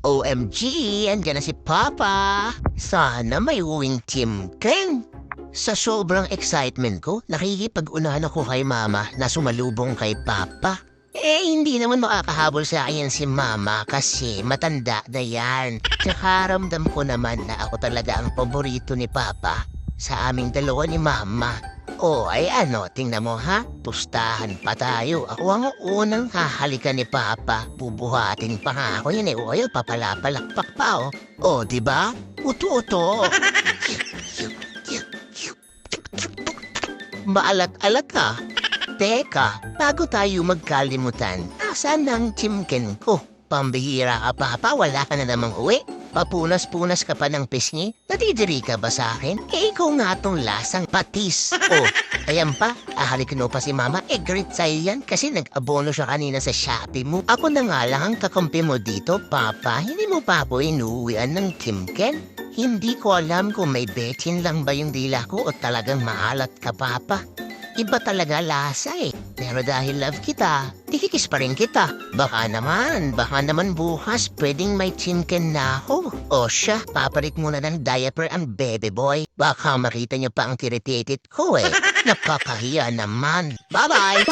OMG, andyan na si Papa. Sana may uwing Tim Ken. Sa sobrang excitement ko, nakikipag-unahan ako kay Mama na sumalubong kay Papa. Hindi naman makakahabol sa akin si Mama kasi matanda na yan. Nakaramdam ko naman na ako talaga ang paborito ni Papa sa aming dalawa ni Mama. Tingnan mo ha, pustahan pa tayo. Ako ang unang hahalikan ni Papa. Bubuhatin pa nga ako yan papalapalakpak pa diba? Uto-uto. Maalat-alat ka. Teka, bago tayo magkalimutan, asan ang chimken ko? Pambihira ka, Papa, wala ka na namang uwi. Papunas-punas ka pa ng pisngi? Natidiri ka ba sa akin? Ikaw nga tong lasang patis. Ayan pa, ahalikin mo pa si Mama. Great sa'yo yan kasi nag-abono siya kanina sa Shopee mo. Ako na nga lang ang kakampi mo dito, Papa. Hindi mo pa po inuwian ng Timken? Hindi ko alam kung may betin lang ba yung dila ko o talagang maalat ka, Papa. Iba talaga lasa Pero dahil love kita, tikikis pa rin kita. Baka naman bukas pwedeng may chimken na ako. Siya, papalit muna ng diaper ang baby boy. Baka makita niyo pa ang tirititit ko Nakakahiya naman. Bye-bye!